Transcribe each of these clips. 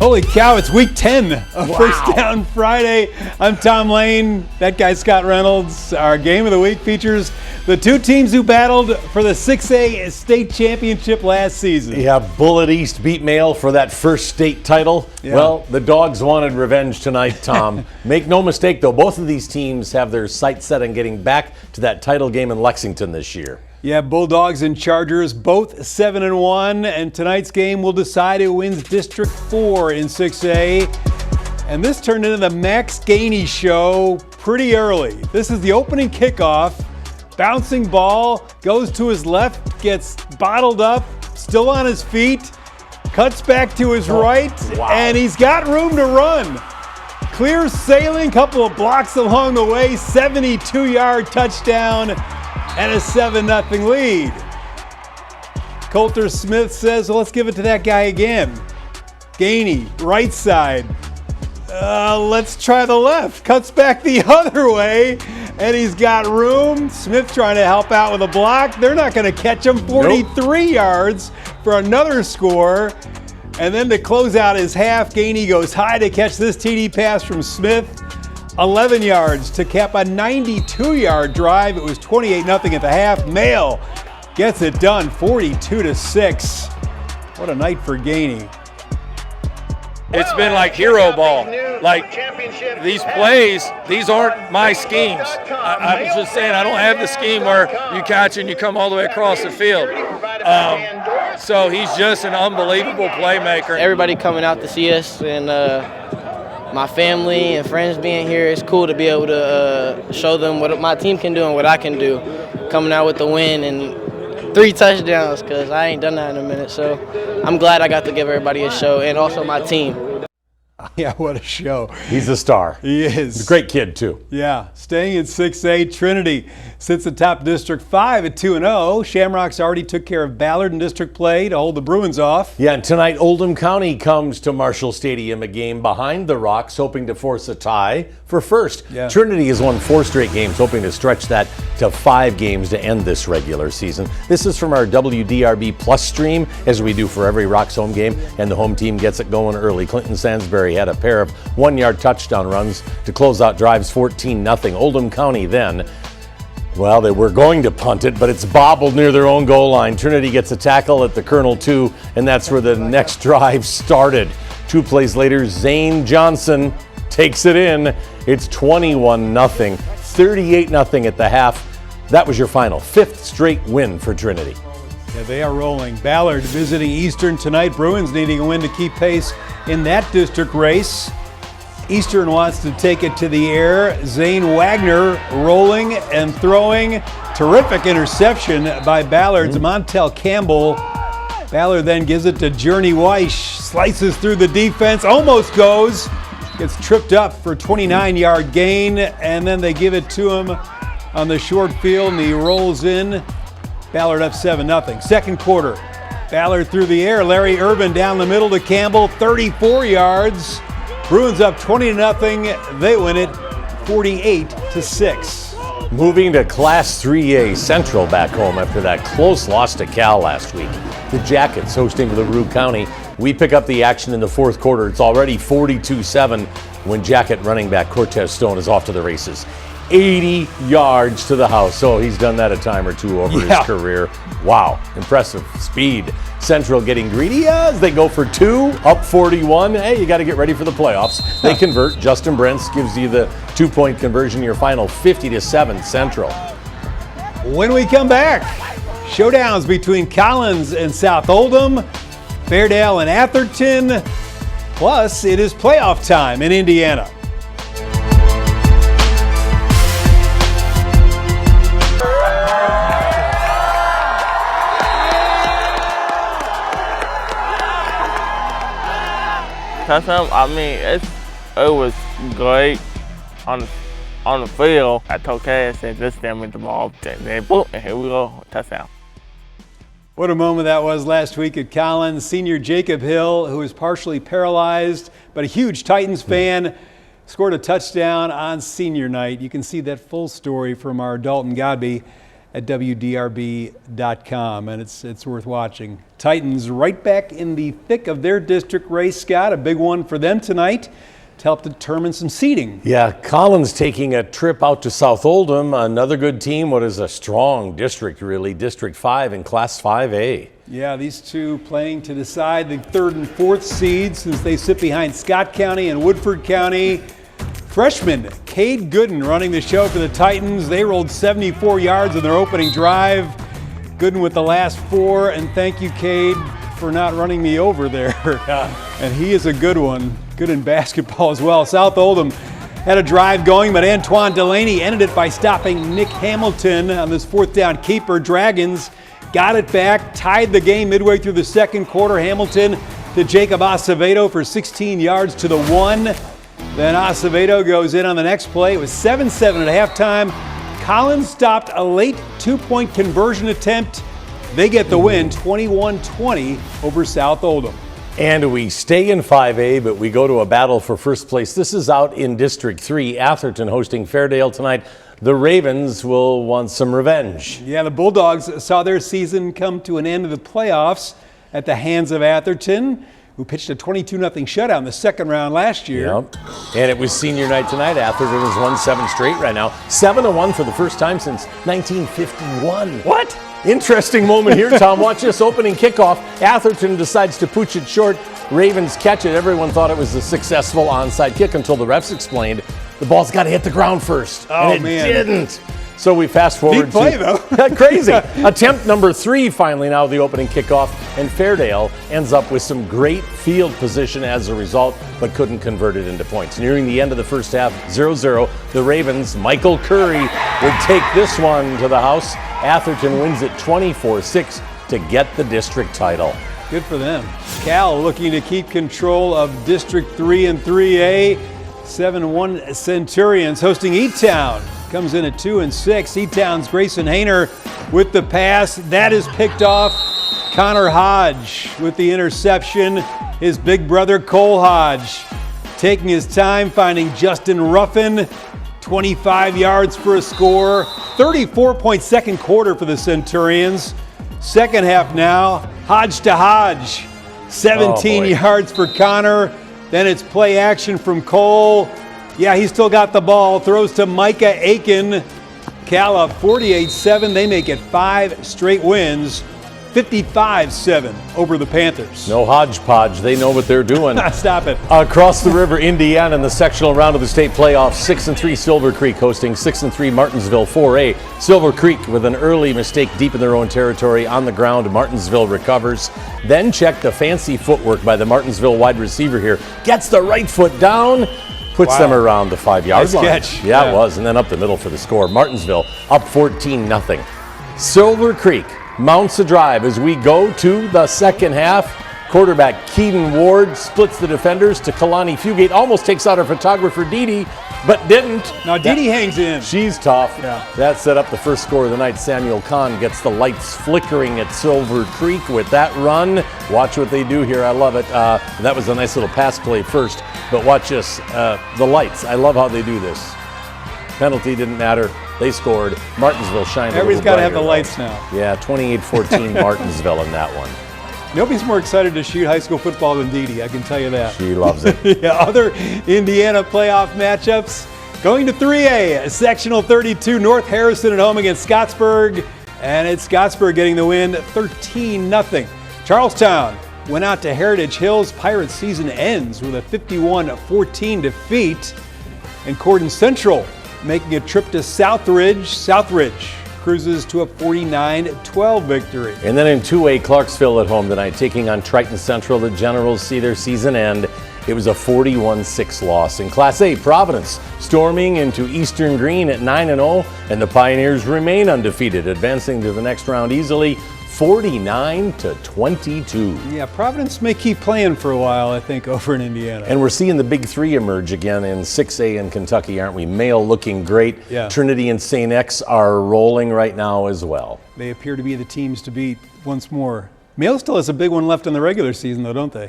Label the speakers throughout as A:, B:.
A: Holy cow, it's week 10 of First Down Friday. I'm Tom Lane. That guy's Scott Reynolds. Our game of the week features the two teams who battled for the 6A state championship last season.
B: Yeah, Bullet East beat Mail for that first state title. Yeah. Well, the Dogs wanted revenge tonight, Tom. Make no mistake, though, both of these teams have their sights set on getting back to that title game in Lexington this year.
A: Yeah, Bulldogs and Chargers both 7-1, and tonight's game will decide who wins District 4 in 6A. And this turned into the Max Gainey show pretty early. This is the opening kickoff. Bouncing ball, goes to his left, gets bottled up, still on his feet, cuts back to his right, and he's got room to run. Clear sailing, couple of blocks along the way, 72-yard touchdown, and a 7-0 lead. Coulter Smith says, well, let's give it to that guy again. Gainey, right side. Let's try the left. Cuts back the other way, and he's got room. Smith trying to help out with a block. They're not going to catch him. 43 yards for another score. And then to close out his half, Gainey goes high to catch this TD pass from Smith. 11 yards to cap a 92-yard drive. It was 28-0 at the half. Mail gets it done, 42-6. What a night for Gainey.
C: It's been like hero ball. Like these plays, these aren't my schemes. I was just saying I don't have the scheme where you catch and you come all the way across the field. So he's just an unbelievable playmaker.
D: Everybody coming out to see us, and my family and friends being here, it's cool to be able to show them what my team can do and what I can do. Coming out with the win and 3 touchdowns, because I ain't done that in a minute. So I'm glad I got to give everybody a show, and also my team.
A: Yeah, what a show.
B: He's a star.
A: He is.
B: He's a great kid, too.
A: Yeah, staying in 6A, Trinity sits atop District 5 at 2-0. Shamrocks already took care of Ballard in District play to hold the Bruins off.
B: Yeah, and tonight Oldham County comes to Marshall Stadium, a game behind the Rocks, hoping to force a tie for first. Yeah. Trinity has won 4 straight games, hoping to stretch that to 5 games to end this regular season. This is from our WDRB+ stream, as we do for every Rocks home game, and the home team gets it going early. Clinton Sansbury had a pair of 1-yard touchdown runs to close out drives 14-0. Oldham County then, well, they were going to punt it, but it's bobbled near their own goal line. Trinity gets a tackle at the Colonel 2, and that's where the next drive started. 2 plays later, Zane Johnson takes it in. It's 21-0, 38-0 at the half. That was your final 5th straight win for Trinity.
A: Yeah, they are rolling. Ballard visiting Eastern tonight. Bruins needing a win to keep pace in that district race. Eastern wants to take it to the air. Zane Wagner rolling and throwing. Terrific interception by Ballard's Montel Campbell. Ballard then gives it to Journey Weish. Slices through the defense, almost goes. Gets tripped up for a 29-yard gain, and then they give it to him on the short field, and he rolls in. Ballard up 7-0. Second quarter, Ballard through the air. Larry Urban down the middle to Campbell, 34 yards. Bruins up 20-0. They win it 48-6.
B: Moving to Class 3A, Central back home after that close loss to Cal last week. The Jackets hosting LaRue County. We pick up the action in the 4th quarter. It's already 42-7 when Jacket running back Cortez Stone is off to the races. 80 yards to the house. So he's done that a time or two over his career. Wow, impressive speed. Central getting greedy as they go for 2, up 41. Hey, you got to get ready for the playoffs. They convert. Justin Brents gives you the 2-point conversion, your final 50-7 Central.
A: When we come back, showdowns between Collins and South Oldham, Fairdale and Atherton, plus it is playoff time in Indiana.
E: I mean, it was great on the field. I told Kay, I said, just stand with the ball. Then, boom, and here we go, touchdown.
A: What a moment that was last week at Collins. Senior Jacob Hill, who is partially paralyzed, but a huge Titans fan, scored a touchdown on senior night. You can see that full story from our Dalton Godby at WDRB.com, and it's worth watching. Titans right back in the thick of their district race, Scott. A big one for them tonight to help determine some seeding.
B: Yeah, Collins taking a trip out to South Oldham. Another good team. What is a strong district, really. District 5 in Class 5A.
A: Yeah, these two playing to decide the 3rd and 4th seeds since they sit behind Scott County and Woodford County. Freshman Cade Gooden running the show for the Titans. They rolled 74 yards in their opening drive. Gooden with the last 4, and thank you, Cade, for not running me over there. And he is a good one. Good in basketball as well. South Oldham had a drive going, but Antoine Delaney ended it by stopping Nick Hamilton on this 4th down keeper. Dragons got it back, tied the game midway through the 2nd quarter. Hamilton to Jacob Acevedo for 16 yards to the 1. Then Acevedo goes in on the next play. It was 7-7 at halftime. Collins stopped a late 2-point conversion attempt. They get the win, 21-20 over South Oldham.
B: And we stay in 5A, but we go to a battle for first place. This is out in District 3. Atherton hosting Fairdale tonight. The Ravens will want some revenge.
A: Yeah, the Bulldogs saw their season come to an end of the playoffs at the hands of Atherton, who pitched a 22-0 shutout in the 2nd round last year.
B: Yep. And it was senior night tonight. Atherton has won 7 straight right now. 7-1 for the first time since 1951.
A: What?
B: Interesting moment here, Tom. Watch this opening kickoff. Atherton decides to pooch it short. Ravens catch it. Everyone thought it was a successful onside kick until the refs explained the ball's got to hit the ground first.
A: Oh,
B: and it
A: man.
B: didn't. So we fast forward
A: Neat play, though.
B: Crazy. Attempt number 3 finally now the opening kickoff, and Fairdale ends up with some great field position as a result, but couldn't convert it into points. Nearing the end of the first half, 0-0, the Ravens, Michael Curry would take this one to the house. Atherton wins it 24-6 to get the district title.
A: Good for them. Cal looking to keep control of District 3 and 3A. 7-1 Centurions hosting E-Town. Comes in at 2-6. E-Town's Grayson Hayner with the pass. That is picked off. Connor Hodge with the interception. His big brother Cole Hodge taking his time, finding Justin Ruffin. 25 yards for a score. 34-point 2nd quarter for the Centurions. 2nd half now. Hodge to Hodge. 17 yards for Connor. Then it's play action from Cole. Yeah, he's still got the ball. Throws to Micah Aiken. Cal up 48-7. They make it 5 straight wins. 55-7 over the Panthers.
B: No hodgepodge. They know what they're doing.
A: Stop it.
B: Across the river, Indiana in the sectional round of the state playoffs. 6-3 Silver Creek hosting 6-3 Martinsville 4A. Silver Creek with an early mistake deep in their own territory on the ground. Martinsville recovers. Then check the fancy footwork by the Martinsville wide receiver here. Gets the right foot down. Puts them around the 5-yard line.
A: Catch.
B: Yeah, it was. And then up the middle for the score. Martinsville up 14-0. Silver Creek mounts a drive as we go to the 2nd half. Quarterback Keaton Ward splits the defenders to Kalani Fugate. Almost takes out our photographer Dee, but didn't.
A: Now Dee hangs in.
B: She's tough.
A: Yeah.
B: That set up the first score of the night. Samuel Kahn gets the lights flickering at Silver Creek with that run. Watch what they do here. I love it. That was a nice little pass play first, but watch this. The lights. I love how they do this. Penalty didn't matter. They scored. Martinsville shined a little
A: Everybody's got to have the
B: brighter,
A: lights
B: though.
A: now.
B: Yeah, 28-14 Martinsville in that one.
A: Nobody's more excited to shoot high school football than Dee, I can tell you that.
B: She loves it.
A: Yeah, other Indiana playoff matchups. Going to 3A, sectional 32, North Harrison at home against Scottsburg. And it's Scottsburg getting the win, 13-0. Charlestown went out to Heritage Hills. Pirates season ends with a 51-14 defeat. And Cordon Central making a trip to Southridge. Southridge cruises to a 49-12 victory.
B: And then in 2A, Clarksville at home tonight, taking on Triton Central. The Generals see their season end. It was a 41-6 loss. In Class A, Providence storming into Eastern Green at 9-0, and the Pioneers remain undefeated, advancing to the next round easily, 49-22.
A: Yeah, Providence may keep playing for a while, I think, over in Indiana.
B: And we're seeing the big 3 emerge again in 6A in Kentucky, aren't we? Mayo looking great.
A: Yeah.
B: Trinity and St. X are rolling right now as well.
A: They appear to be the teams to beat once more Male still has a big one left in the regular season, though, don't they?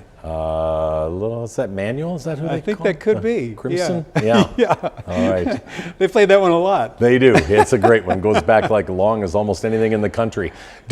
B: Is that Manual? Is that who they
A: I think
B: call
A: that
B: it?
A: could be.
B: Crimson? Yeah.
A: Yeah.
B: All right.
A: They played that one a lot.
B: They do. It's a great one. Goes back like long as almost anything in the country.